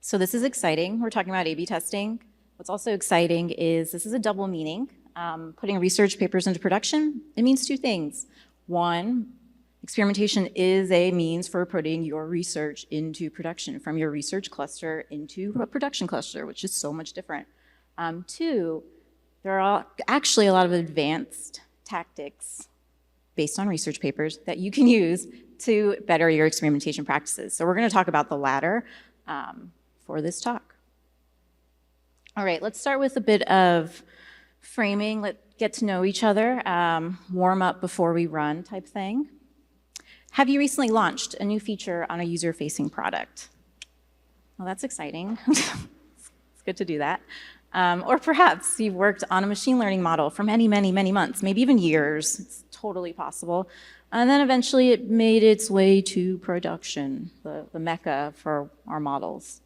So this is exciting. We're talking about A/B testing. What's also exciting is this is a double meaning. Putting research papers into production, it means two things. One, experimentation is a means for putting your research into production, from your research cluster into a production cluster, which is so much different. Two, there are actually a lot of advanced tactics based on research papers that you can use to better your experimentation practices. So we're going to talk about the latter for this talk. All right, let's start with a bit of framing. Let's get to know each other, warm up before we run type thing. Have you recently launched a new feature on a user-facing product? Well, that's exciting. It's good to do that. Or perhaps you've worked on a machine learning model for many, many, many months, maybe even years. It's totally possible. And then eventually it made its way to production, the mecca for our models.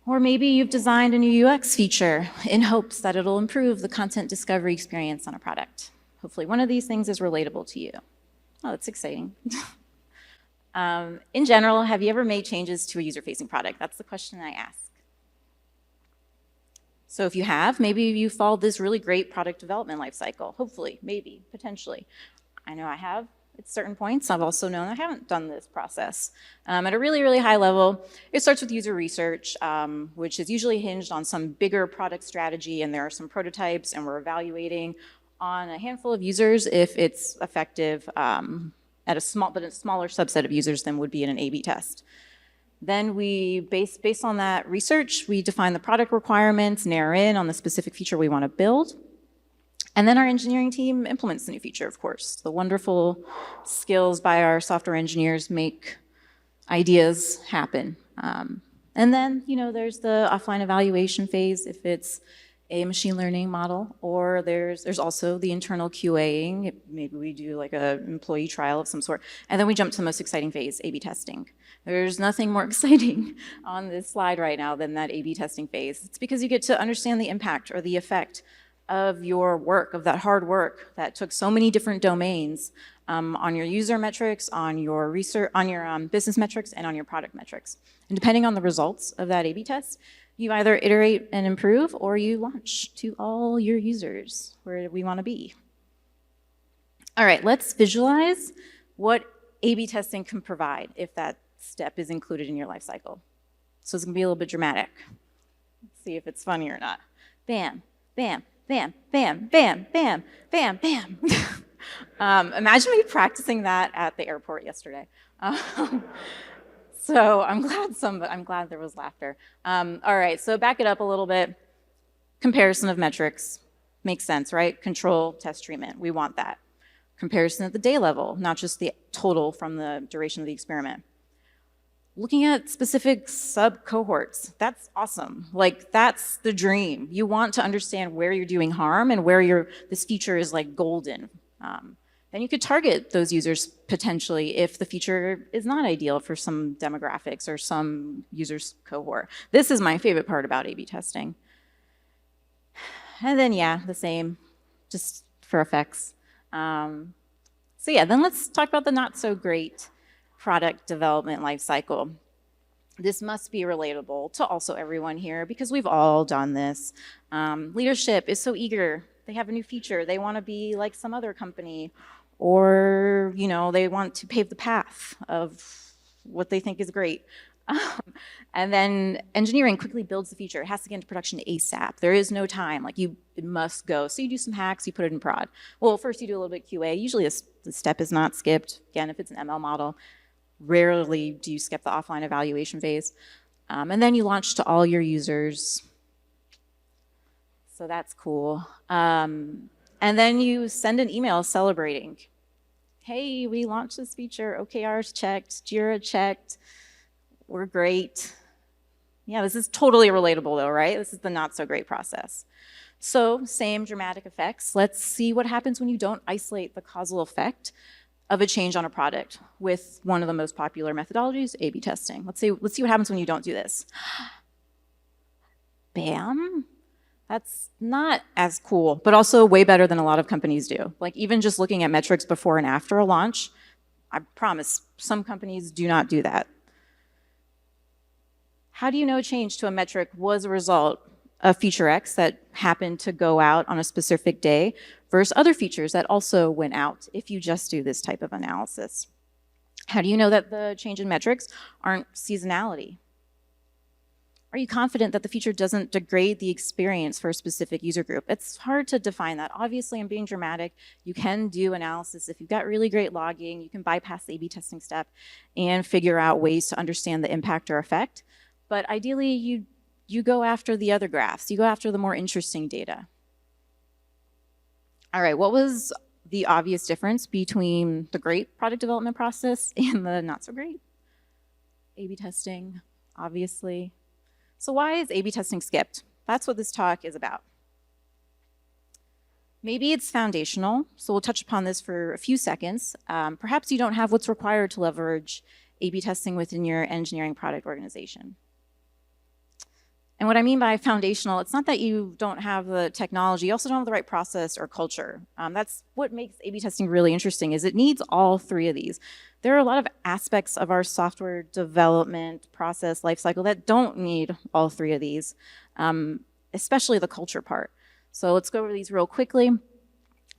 Or maybe you've designed a new UX feature in hopes that it'll improve the content discovery experience on a product. Hopefully one of these things is relatable to you. Oh, that's exciting. In general, have you ever made changes to a user-facing product? That's the question I ask. So if you have, maybe you followed this really great product development lifecycle. Hopefully, maybe, potentially. I know I have at certain points. I've also known I haven't done this process. At a really, really high level, it starts with user research, which is usually hinged on some bigger product strategy, and there are some prototypes, and we're evaluating on a handful of users if it's effective at a smaller subset of users than would be in an A/B test. Then we, based on that research, we define the product requirements, narrow in on the specific feature we want to build. And then our engineering team implements the new feature, of course. The wonderful skills by our software engineers make ideas happen. And then, there's the offline evaluation phase if it's a machine learning model, or there's also the internal QAing. Maybe we do like an employee trial of some sort. And then we jump to the most exciting phase, A/B testing. There's nothing more exciting on this slide right now than that A/B testing phase. It's because you get to understand the impact or the effect of your work, of that hard work that took so many different domains on your user metrics, on your research, on your business metrics, and on your product metrics. And depending on the results of that A/B test, you either iterate and improve, or you launch to all your users where we want to be. All right, let's visualize what A/B testing can provide if that step is included in your life cycle. So it's going to be a little bit dramatic. Let's see if it's funny or not. Bam, bam, bam, bam, bam, bam, bam, bam. Imagine me practicing that at the airport yesterday. So I'm glad there was laughter. All right, so back it up a little bit. Comparison of metrics makes sense, right? Control, test, treatment. We want that. Comparison at the day level, not just the total from the duration of the experiment. Looking at specific sub-cohorts, that's awesome. Like, that's the dream. You want to understand where you're doing harm and where this feature is like golden. Then you could target those users potentially if the feature is not ideal for some demographics or some users cohort. This is my favorite part about A/B testing. And then, yeah, the same, just for effects. So yeah, then let's talk about the not so great product development lifecycle. This must be relatable to also everyone here because we've all done this. Leadership is so eager. They have a new feature. They want to be like some other company, or they want to pave the path of what they think is great. And then engineering quickly builds the feature. It has to get into production ASAP. There is no time. Like, it must go. So you do some hacks, you put it in prod. Well, first you do a little bit QA. Usually the step is not skipped. Again, if it's an ML model, rarely do you skip the offline evaluation phase. And then you launch to all your users. So that's cool. And then you send an email celebrating. Hey, we launched this feature. OKR's checked. Jira checked. We're great. Yeah, this is totally relatable though, right? This is the not so great process. So same dramatic effects. Let's see what happens when you don't isolate the causal effect of a change on a product with one of the most popular methodologies, A/B testing. Let's see what happens when you don't do this. Bam. That's not as cool, but also way better than a lot of companies do. Like, even just looking at metrics before and after a launch, I promise some companies do not do that. How do you know a change to a metric was a result of feature X that happened to go out on a specific day versus other features that also went out if you just do this type of analysis? How do you know that the change in metrics aren't seasonality? Are you confident that the feature doesn't degrade the experience for a specific user group? It's hard to define that. Obviously, I'm being dramatic. You can do analysis. If you've got really great logging, you can bypass the A/B testing step and figure out ways to understand the impact or effect. But ideally, you go after the other graphs. You go after the more interesting data. All right, what was the obvious difference between the great product development process and the not so great? A/B testing, obviously. So why is A/B testing skipped? That's what this talk is about. Maybe it's foundational, so we'll touch upon this for a few seconds. Perhaps you don't have what's required to leverage A/B testing within your engineering product organization. And what I mean by foundational, it's not that you don't have the technology, you also don't have the right process or culture. That's what makes A/B testing really interesting, is it needs all three of these. There are a lot of aspects of our software development process lifecycle that don't need all three of these, especially the culture part. So let's go over these real quickly.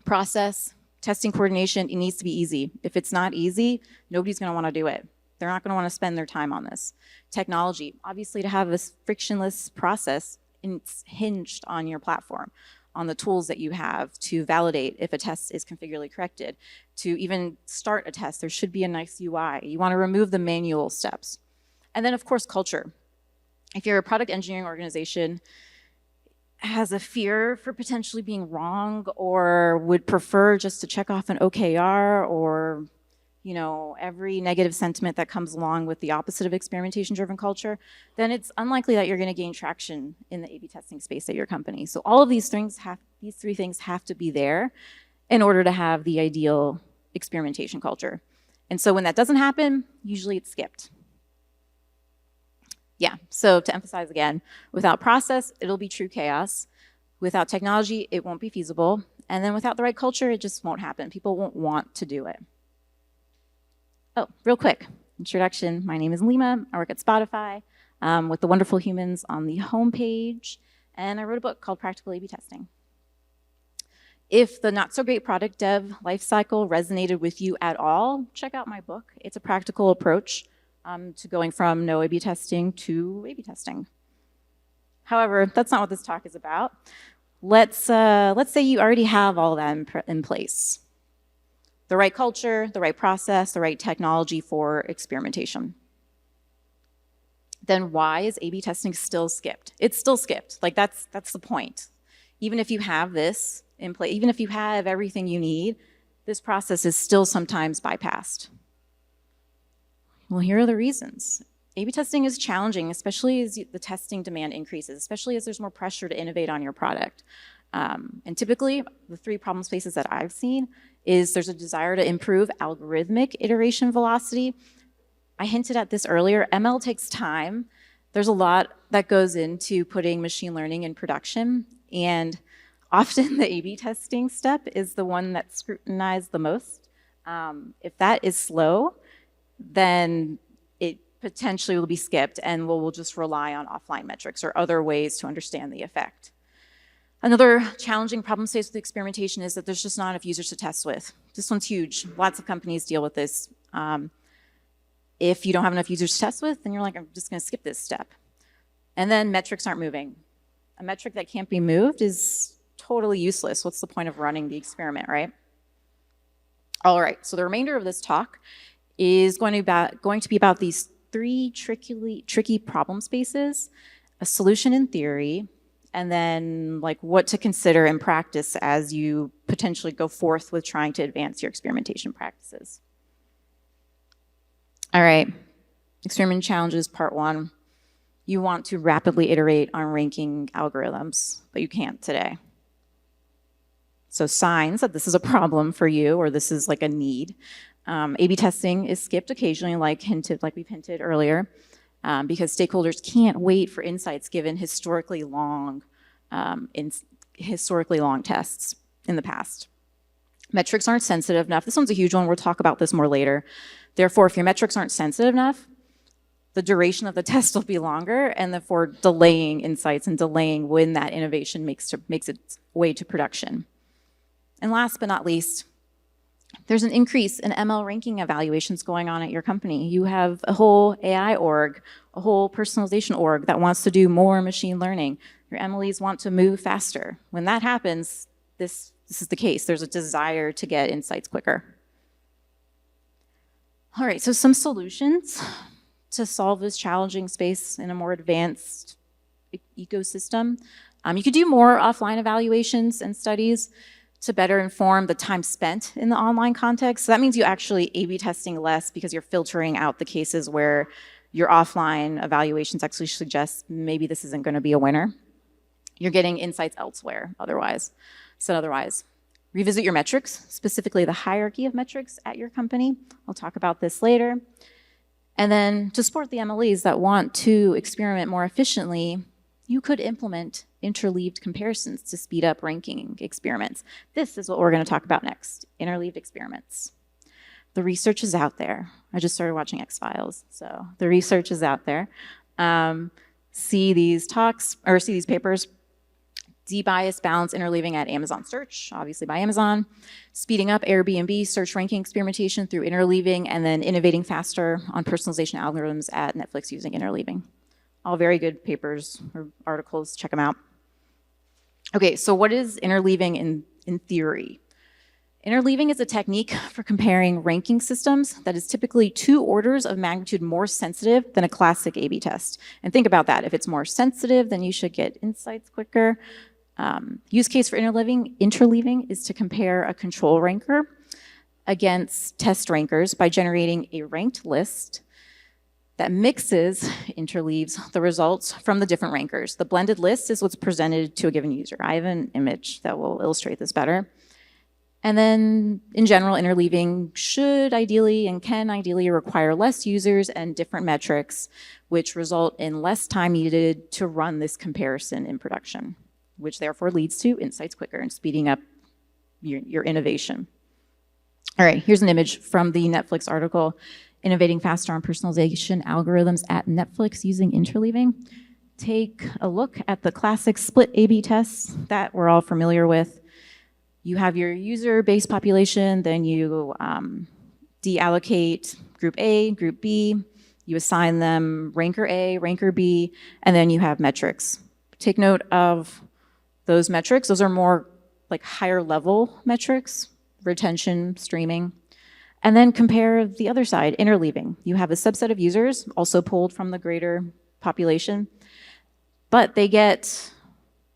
Process, testing coordination, it needs to be easy. If it's not easy, nobody's gonna wanna do it. They're not going to want to spend their time on this. Technology, obviously to have this frictionless process, it's hinged on your platform, on the tools that you have to validate if a test is configurably corrected. To even start a test, there should be a nice UI. You want to remove the manual steps. And then of course, culture. If you're a product engineering organization, has a fear for potentially being wrong or would prefer just to check off an OKR or every negative sentiment that comes along with the opposite of experimentation-driven culture, then it's unlikely that you're going to gain traction in the A/B testing space at your company. So all of these three things have to be there in order to have the ideal experimentation culture. And so when that doesn't happen, usually it's skipped. Yeah, so to emphasize again, without process, it'll be true chaos. Without technology, it won't be feasible. And then without the right culture, it just won't happen. People won't want to do it. Oh, real quick, introduction. My name is Leemay. I work at Spotify with the wonderful humans on the homepage, and I wrote a book called Practical A/B Testing. If the not so great product dev lifecycle resonated with you at all, check out my book. It's a practical approach to going from no A/B testing to A/B testing. However, that's not what this talk is about. Let's say you already have all that in place. The right culture, the right process, the right technology for experimentation. Then why is A/B testing still skipped? It's still skipped. Like that's the point. Even if you have this in place, even if you have everything you need, this process is still sometimes bypassed. Well, here are the reasons. A/B testing is challenging, especially as the testing demand increases, especially as there's more pressure to innovate on your product. And typically, the three problem spaces that I've seen is there's a desire to improve algorithmic iteration velocity. I hinted at this earlier, ML takes time. There's a lot that goes into putting machine learning in production, and often the A/B testing step is the one that's scrutinized the most. If that is slow, then it potentially will be skipped and we'll just rely on offline metrics or other ways to understand the effect. Another challenging problem space with experimentation is that there's just not enough users to test with. This one's huge. Lots of companies deal with this. If you don't have enough users to test with, then you're like, I'm just going to skip this step. And then metrics aren't moving. A metric that can't be moved is totally useless. What's the point of running the experiment, right? All right, so the remainder of this talk is going to be about these three tricky problem spaces, a solution in theory, and then like what to consider in practice as you potentially go forth with trying to advance your experimentation practices. All right, experiment challenges part 1. You want to rapidly iterate on ranking algorithms, but you can't today. So signs that this is a problem for you or this is like a need. A/B testing is skipped occasionally, like we've hinted earlier, because stakeholders can't wait for insights given historically long tests in the past. Metrics aren't sensitive enough. This one's a huge one. We'll talk about this more later. Therefore, if your metrics aren't sensitive enough, the duration of the test will be longer, and therefore delaying insights and delaying when that innovation makes its way to production. And last but not least, there's an increase in ML ranking evaluations going on at your company. You have a whole AI org, a whole personalization org that wants to do more machine learning. Your MLEs want to move faster. When that happens, this is the case. There's a desire to get insights quicker. All right, so some solutions to solve this challenging space in a more advanced ecosystem. You could do more offline evaluations and studies to better inform the time spent in the online context. So that means you actually A/B testing less because you're filtering out the cases where your offline evaluations actually suggest maybe this isn't going to be a winner. You're getting insights elsewhere otherwise. Revisit your metrics, specifically the hierarchy of metrics at your company. I'll talk about this later. And then to support the MLEs that want to experiment more efficiently, you could implement interleaved comparisons to speed up ranking experiments. This is what we're going to talk about next, interleaved experiments. The research is out there. I just started watching X-Files, so the research is out there. See these papers. De-bias balance interleaving at Amazon Search, obviously by Amazon. Speeding up Airbnb search ranking experimentation through interleaving, and then innovating faster on personalization algorithms at Netflix using interleaving. All very good papers or articles, check them out. Okay, so what is interleaving in theory? Interleaving is a technique for comparing ranking systems that is typically 2 orders of magnitude more sensitive than a classic A/B test. And think about that. If it's more sensitive, then you should get insights quicker. Use case for interleaving is to compare a control ranker against test rankers by generating a ranked list that interleaves the results from the different rankers. The blended list is what's presented to a given user. I have an image that will illustrate this better. And then, in general, interleaving should ideally and can ideally require less users and different metrics, which result in less time needed to run this comparison in production, which therefore leads to insights quicker and speeding up your innovation. All right, here's an image from the Netflix article, Innovating Faster on Personalization Algorithms at Netflix Using Interleaving. Take a look at the classic split A/B tests that we're all familiar with. You have your user base population, then you deallocate group A, group B, you assign them ranker A, ranker B, and then you have metrics. Take note of those metrics. Those are more like higher level metrics, retention, streaming. And then compare the other side, interleaving. You have a subset of users, also pulled from the greater population, but they get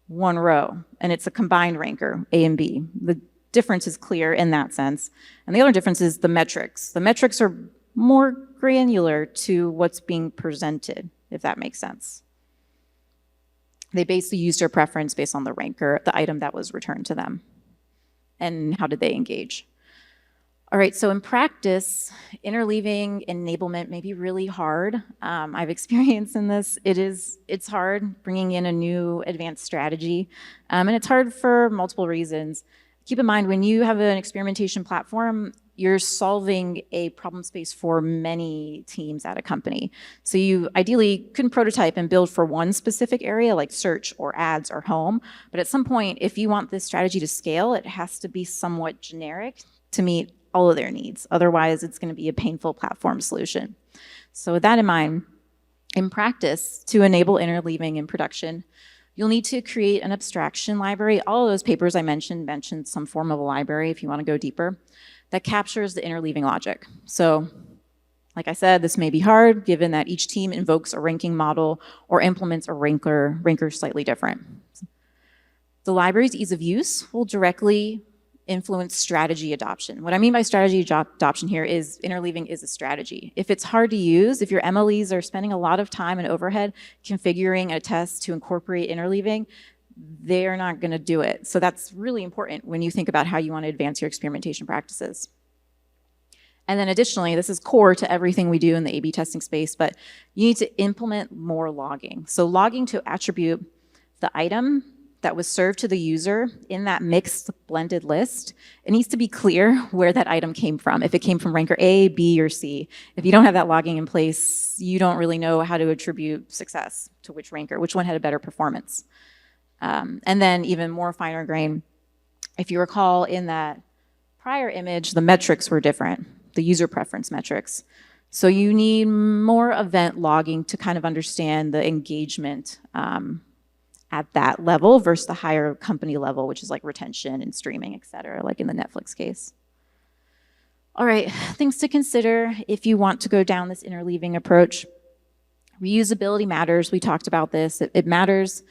1 row, and it's a combined ranker, A and B. The difference is clear in that sense. And the other difference is the metrics. The metrics are more granular to what's being presented, if that makes sense. They basically used their preference based on the ranker, the item that was returned to them. And how did they engage? All right, so in practice, interleaving enablement may be really hard. I've experienced in this. It's hard bringing in a new advanced strategy, and it's hard for multiple reasons. Keep in mind, when you have an experimentation platform, you're solving a problem space for many teams at a company. So you ideally couldn't prototype and build for one specific area like search or ads or home, but at some point, if you want this strategy to scale, it has to be somewhat generic to meet all of their needs. Otherwise, it's going to be a painful platform solution. So with that in mind, in practice, to enable interleaving in production, you'll need to create an abstraction library. All of those papers I mentioned some form of a library if you want to go deeper, that captures the interleaving logic. So, like I said, this may be hard given that each team invokes a ranking model or implements a ranker slightly different. The library's ease of use will directly influence strategy adoption. What I mean by strategy adoption here is interleaving is a strategy. If it's hard to use, if your MLEs are spending a lot of time and overhead configuring a test to incorporate interleaving, they're not going to do it. So that's really important when you think about how you want to advance your experimentation practices. And then additionally, this is core to everything we do in the A/B testing space, but you need to implement more logging. So logging to attribute the item that was served to the user in that mixed blended list, it needs to be clear where that item came from. If it came from ranker A, B, or C. If you don't have that logging in place, you don't really know how to attribute success to which ranker, which one had a better performance. And then even more finer grain, if you recall in that prior image, the metrics were different, the user preference metrics. So you need more event logging to kind of understand the engagement at that level versus the higher company level, which is like retention and streaming, et cetera, like in the Netflix case. All right, things to consider if you want to go down this interleaving approach. Reusability matters. We talked about this. It matters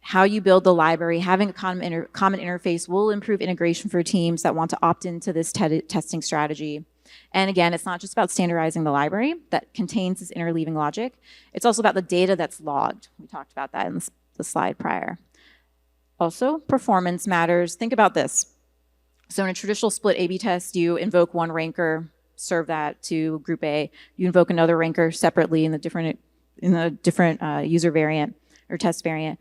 how you build the library. Having a common interface will improve integration for teams that want to opt into this testing strategy. And again, it's not just about standardizing the library that contains this interleaving logic. It's also about the data that's logged. We talked about that in the slide prior. Also, performance matters. Think about this. So in a traditional split A/B test, you invoke one ranker, serve that to group A. You invoke another ranker separately in the different user variant or test variant.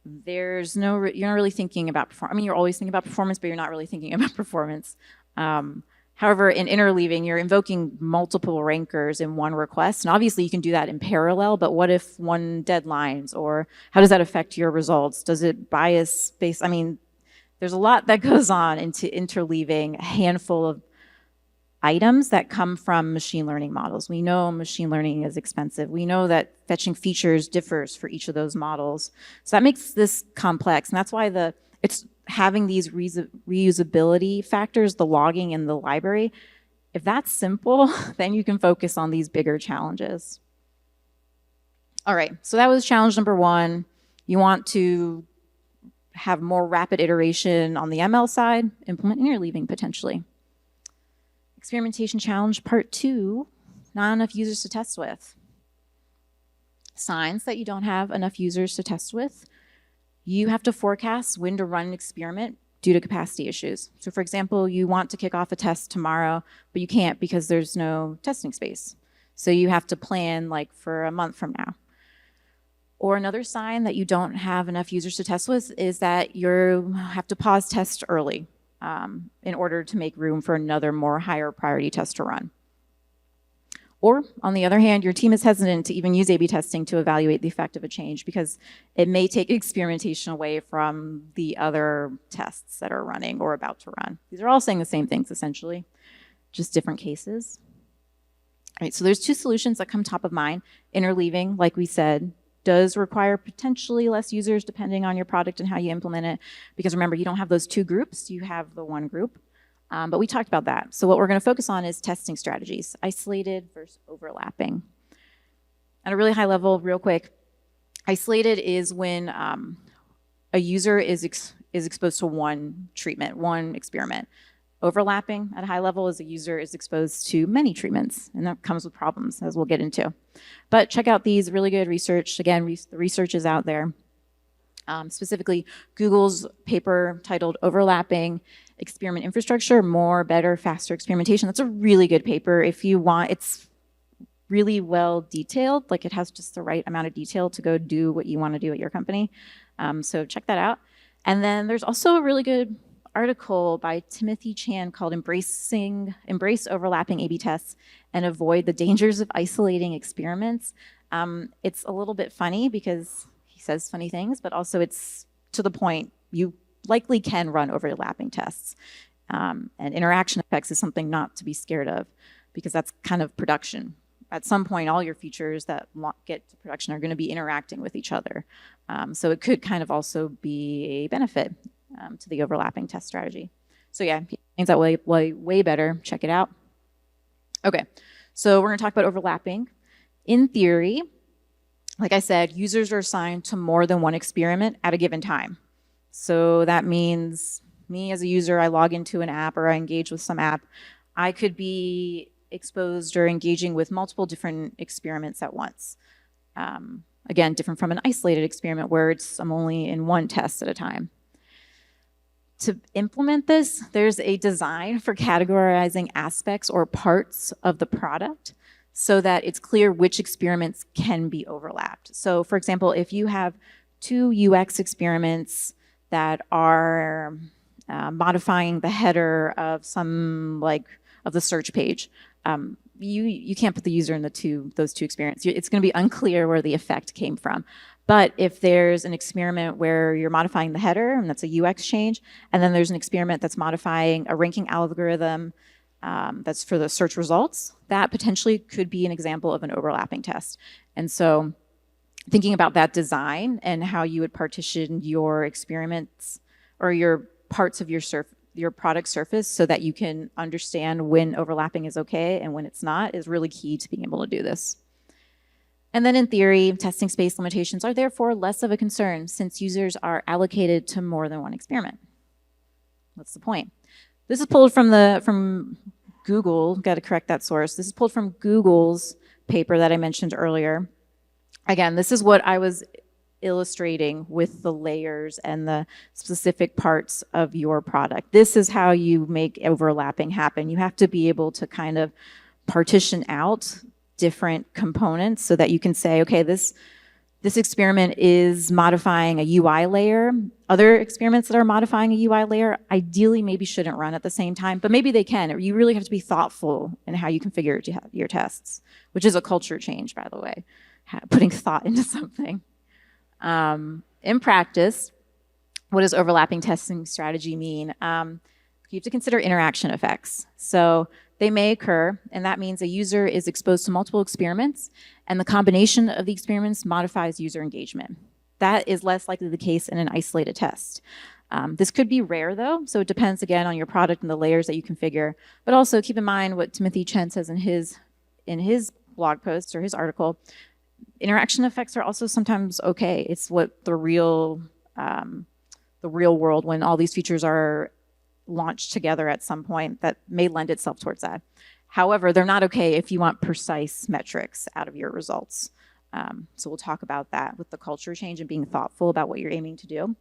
There's no, you're not really thinking about performance. I mean, you're always thinking about performance, but you're not really thinking about performance. However, in interleaving, you're invoking multiple rankers in one request. And obviously you can do that in parallel, but what if one deadlines, or how does that affect your results? Does it bias based? I mean, there's a lot that goes on into interleaving a handful of items that come from machine learning models. We know machine learning is expensive. We know that fetching features differs for each of those models. So that makes this complex, and that's why it's having these reusability factors, the logging in the library. If that's simple, then you can focus on these bigger challenges. All right, so that was challenge number one. You want to have more rapid iteration on the ML side, implement interleaving potentially. Experimentation challenge part 2, not enough users to test with. Signs that you don't have enough users to test with. You have to forecast when to run an experiment due to capacity issues. So for example, you want to kick off a test tomorrow, but you can't because there's no testing space. So you have to plan like for a month from now. Or another sign that you don't have enough users to test with is that you have to pause test early in order to make room for another more higher priority test to run. Or, on the other hand, your team is hesitant to even use A/B testing to evaluate the effect of a change because it may take experimentation away from the other tests that are running or about to run. These are all saying the same things, essentially, just different cases. All right, so there's 2 solutions that come top of mind. Interleaving, like we said, does require potentially less users depending on your product and how you implement it. Because remember, you don't have those 2 groups, you have the 1 group. But we talked about that. So what we're going to focus on is testing strategies, isolated versus overlapping. At a really high level, real quick, isolated is when a user is exposed to one treatment, one experiment. Overlapping at a high level is a user is exposed to many treatments, and that comes with problems, as we'll get into. But check out these really good research. Again, the research is out there. Specifically, Google's paper titled Overlapping Experiment Infrastructure, More, Better, Faster Experimentation. That's a really good paper. If you want, it's really well detailed, like it has just the right amount of detail to go do what you want to do at your company. So check that out. And then there's also a really good article by Timothy Chan called Embrace Overlapping A/B Tests and Avoid the Dangers of Isolating Experiments. It's a little bit funny because he says funny things, but also it's to the point. You likely can run overlapping tests. And interaction effects is something not to be scared of because that's kind of production. At some point, all your features that get to production are going to be interacting with each other. So it could kind of also be a benefit to the overlapping test strategy. So yeah, things that way better. Check it out. Okay, so we're going to talk about overlapping. In theory, like I said, users are assigned to more than one experiment at a given time. So that means me as a user, I log into an app or I engage with some app. I could be exposed or engaging with multiple different experiments at once. Again, different from an isolated experiment where I'm only in one test at a time. To implement this, there's a design for categorizing aspects or parts of the product so that it's clear which experiments can be overlapped. So for example, if you have 2 UX experiments that are modifying the header of of the search page. You can't put the user in those two experiments. It's going to be unclear where the effect came from. But if there's an experiment where you're modifying the header, and that's a UX change, and then there's an experiment that's modifying a ranking algorithm that's for the search results, that potentially could be an example of an overlapping test. And so thinking about that design and how you would partition your experiments or your parts of your product surface so that you can understand when overlapping is okay and when it's not is really key to being able to do this. And then in theory, testing space limitations are therefore less of a concern since users are allocated to more than one experiment. What's the point? This is pulled from Google, got to correct that source. This is pulled from Google's paper that I mentioned earlier. Again, this is what I was illustrating with the layers and the specific parts of your product. This is how you make overlapping happen. You have to be able to kind of partition out different components so that you can say, okay, this experiment is modifying a UI layer. Other experiments that are modifying a UI layer ideally maybe shouldn't run at the same time, but maybe they can. You really have to be thoughtful in how you configure your tests, which is a culture change, by the way, putting thought into something. In practice, what does overlapping testing strategy mean? You have to consider interaction effects. So they may occur, and that means a user is exposed to multiple experiments, and the combination of the experiments modifies user engagement. That is less likely the case in an isolated test. This could be rare, though, so it depends, again, on your product and the layers that you configure. But also keep in mind what Timothy Chen says in his blog post or his article. Interaction effects are also sometimes okay. It's what the real world, when all these features are launched together at some point, that may lend itself towards that. However, they're not okay if you want precise metrics out of your results. So we'll talk about that with the culture change and being thoughtful about what you're aiming to do.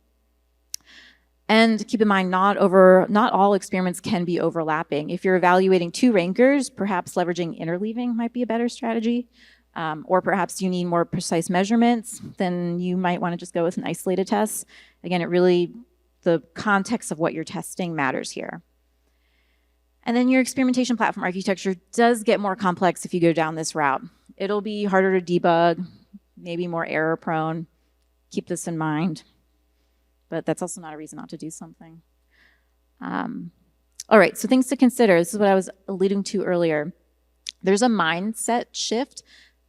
And keep in mind, not all experiments can be overlapping. If you're evaluating 2 rankers, perhaps leveraging interleaving might be a better strategy. Or perhaps you need more precise measurements, then you might want to just go with an isolated test. Again, the context of what you're testing matters here. And then your experimentation platform architecture does get more complex if you go down this route. It'll be harder to debug, maybe more error prone. Keep this in mind. But that's also not a reason not to do something. All right, so things to consider. This is what I was alluding to earlier. There's a mindset shift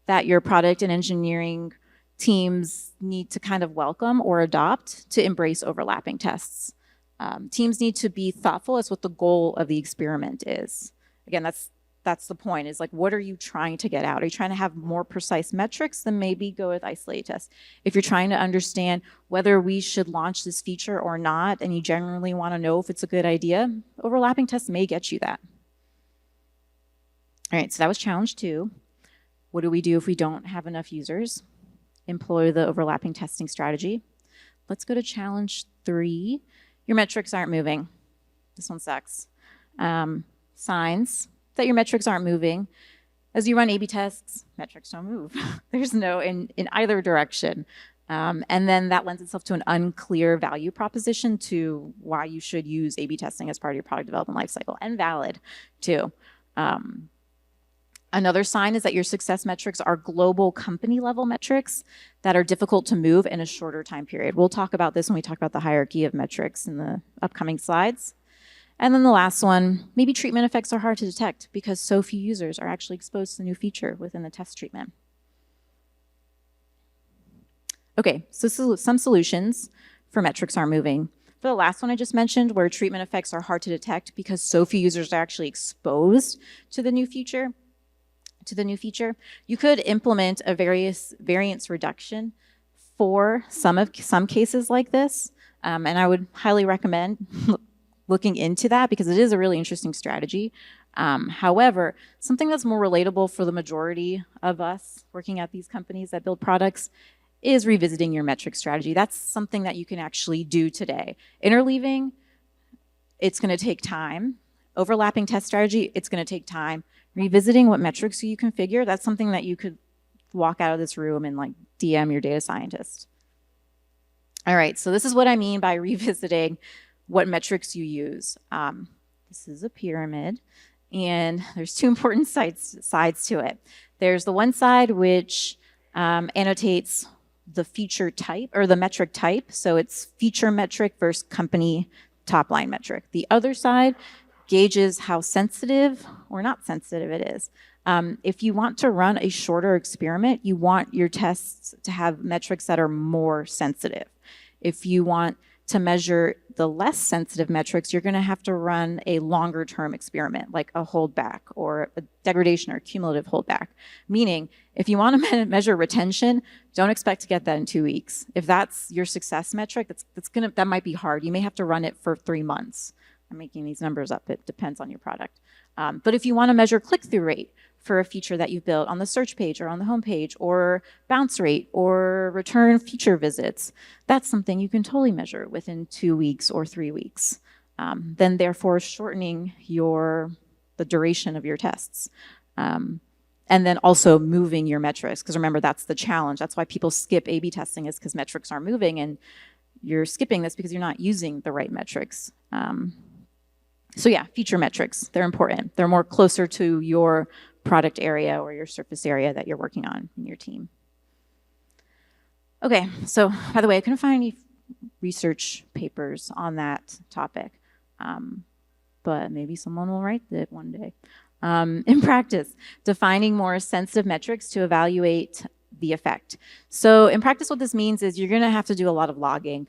that your product and engineering teams need to kind of welcome or adopt to embrace overlapping tests. Teams need to be thoughtful as what the goal of the experiment is. Again, that's the point, is like, what are you trying to get out? Are you trying to have more precise metrics? Then maybe go with isolated tests. If you're trying to understand whether we should launch this feature or not, and you generally want to know if it's a good idea, overlapping tests may get you that. All right, so that was challenge 2. What do we do if we don't have enough users? Employ the overlapping testing strategy. Let's go to challenge 3. Your metrics aren't moving. This one sucks. Signs that your metrics aren't moving. As you run A/B tests, metrics don't move. There's no in either direction. And then that lends itself to an unclear value proposition to why you should use A/B testing as part of your product development lifecycle, and valid too. Another sign is that your success metrics are global company level metrics that are difficult to move in a shorter time period. We'll talk about this when we talk about the hierarchy of metrics in the upcoming slides. And then the last one, maybe treatment effects are hard to detect because so few users are actually exposed to the new feature within the test treatment. Okay, so some solutions for metrics are moving. For the last one I just mentioned, where treatment effects are hard to detect because so few users are actually exposed to the new feature, you could implement a variance reduction for some cases like this. And I would highly recommend looking into that because it is a really interesting strategy. However, something that's more relatable for the majority of us working at these companies that build products is revisiting your metric strategy. That's something that you can actually do today. Interleaving, it's going to take time. Overlapping test strategy, it's going to take time. Revisiting what metrics you configure, that's something that you could walk out of this room and like DM your data scientist. All right, so this is what I mean by revisiting what metrics you use. This is a pyramid, and there's two important sides to it. There's the one side which annotates the feature type or the metric type. So it's feature metric versus company top line metric. The other side gauges how sensitive or not sensitive it is. If you want to run a shorter experiment, you want your tests to have metrics that are more sensitive. If you want to measure the less sensitive metrics, you're going to have to run a longer term experiment, like a holdback or a degradation or cumulative holdback. Meaning, if you want to measure retention, don't expect to get that in 2 weeks. If that's your success metric, that might be hard. You may have to run it for 3 months. I'm making these numbers up. It depends on your product. But if you want to measure click-through rate for a feature that you've built on the search page or on the home page, or bounce rate or return feature visits, that's something you can totally measure within 2 weeks or 3 weeks. Then therefore shortening the duration of your tests. And then also moving your metrics, because remember, that's the challenge. That's why people skip A/B testing, is because metrics aren't moving, and you're skipping this because you're not using the right metrics. So yeah, feature metrics, they're important. They're more closer to your product area or your surface area that you're working on in your team. Okay, so by the way, I couldn't find any research papers on that topic, but maybe someone will write it one day. In practice, defining more sensitive metrics to evaluate the effect. So in practice, what this means is you're gonna have to do a lot of logging.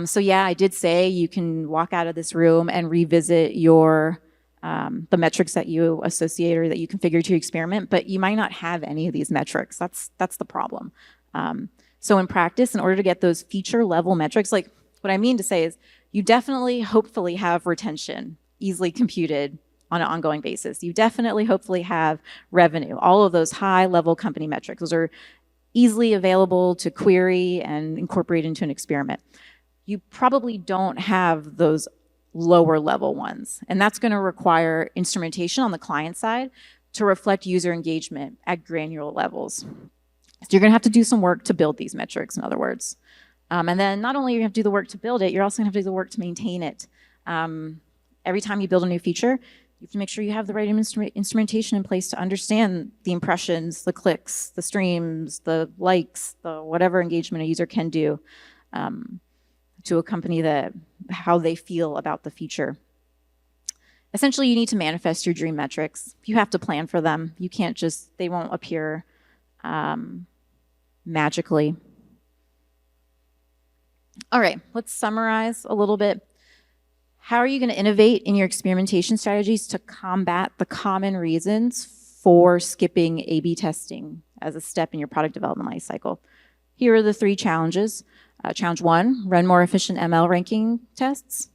So yeah, I did say you can walk out of this room and revisit the metrics that you associate or that you configure to your experiment, but you might not have any of these metrics. That's the problem. So in practice, in order to get those feature level metrics, like what I mean to say is you definitely, hopefully have retention easily computed on an ongoing basis. You definitely, hopefully have revenue. All of those high level company metrics, those are easily available to query and incorporate into an experiment. You probably don't have those lower level ones. And that's going to require instrumentation on the client side to reflect user engagement at granular levels. So you're going to have to do some work to build these metrics, in other words. And then not only are you going to have to do the work to build it, you're also going to have to do the work to maintain it. Every time you build a new feature, you have to make sure you have the right instrumentation in place to understand the impressions, the clicks, the streams, the likes, the whatever engagement a user can do to accompany how they feel about the feature. Essentially, you need to manifest your dream metrics. You have to plan for them. You can't they won't appear magically. All right, let's summarize a little bit. How are you going to innovate in your experimentation strategies to combat the common reasons for skipping A/B testing as a step in your product development life cycle? Here are the 3 challenges. Challenge 1, run more efficient ML ranking tests.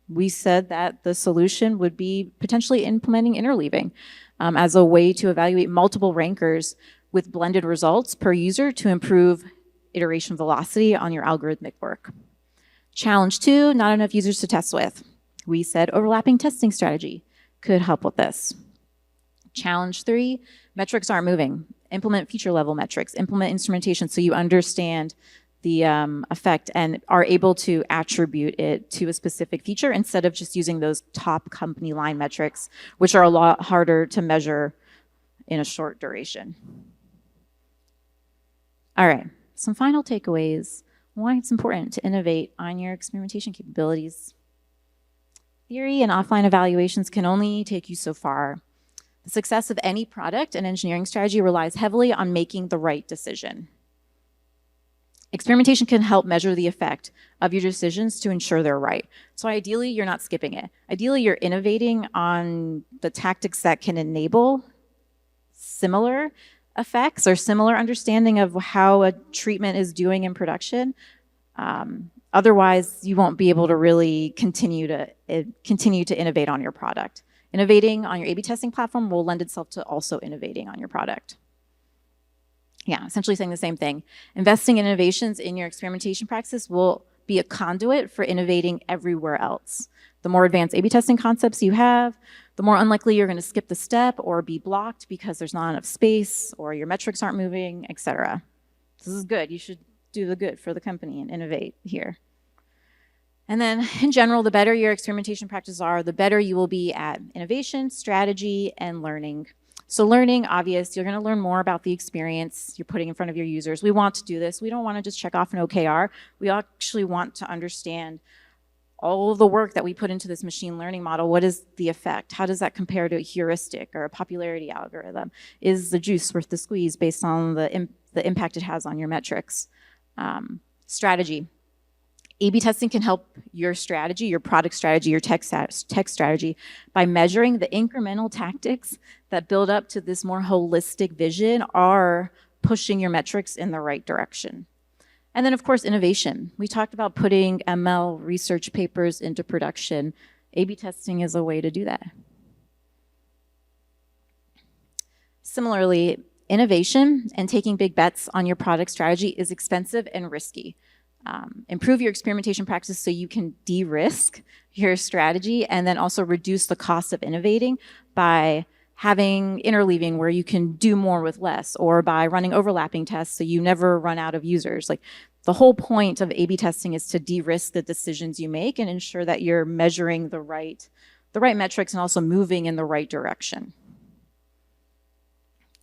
We said that the solution would be potentially implementing interleaving as a way to evaluate multiple rankers with blended results per user to improve iteration velocity on your algorithmic work. Challenge 2, not enough users to test with. We said overlapping testing strategy could help with this. Challenge 3, metrics aren't moving. Implement feature level metrics, implement instrumentation so you understand the effect and are able to attribute it to a specific feature instead of just using those top company line metrics, which are a lot harder to measure in a short duration. All right, some final takeaways. Why it's important to innovate on your experimentation capabilities. Theory and offline evaluations can only take you so far. The success of any product and engineering strategy relies heavily on making the right decision. Experimentation can help measure the effect of your decisions to ensure they're right. So ideally, you're not skipping it. Ideally, you're innovating on the tactics that can enable similar effects or similar understanding of how a treatment is doing in production. Otherwise, you won't be able to really continue to innovate on your product. Innovating on your A/B testing platform will lend itself to also innovating on your product. Yeah, essentially saying the same thing. Investing in innovations in your experimentation practice will be a conduit for innovating everywhere else. The more advanced A/B testing concepts you have, the more unlikely you're going to skip the step or be blocked because there's not enough space or your metrics aren't moving, etc. This is good. You should do the good for the company and innovate here. And then in general, the better your experimentation practices are, the better you will be at innovation, strategy, and learning. So learning, obvious, you're gonna learn more about the experience you're putting in front of your users. We want to do this. We don't wanna just check off an OKR. We actually want to understand all of the work that we put into this machine learning model. What is the effect? How does that compare to a heuristic or a popularity algorithm? Is the juice worth the squeeze based on the impact it has on your metrics? Strategy. A/B testing can help your strategy, your product strategy, your tech strategy by measuring the incremental tactics that build up to this more holistic vision are pushing your metrics in the right direction. And then, of course, innovation. We talked about putting ML research papers into production. A/B testing is a way to do that. Similarly, innovation and taking big bets on your product strategy is expensive and risky. Improve your experimentation practice so you can de-risk your strategy and then also reduce the cost of innovating by having interleaving where you can do more with less, or by running overlapping tests so you never run out of users. Like, the whole point of A/B testing is to de-risk the decisions you make and ensure that you're measuring the right metrics and also moving in the right direction.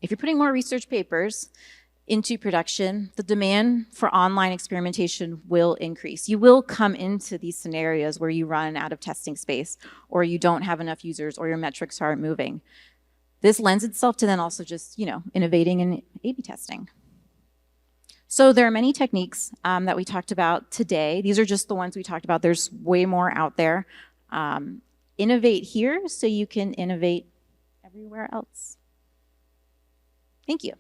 If you're putting more research papers into production, the demand for online experimentation will increase. You will come into these scenarios where you run out of testing space, or you don't have enough users, or your metrics aren't moving. This lends itself to then also just, innovating in A/B testing. So there are many techniques that we talked about today. These are just the ones we talked about. There's way more out there. Innovate here so you can innovate everywhere else. Thank you.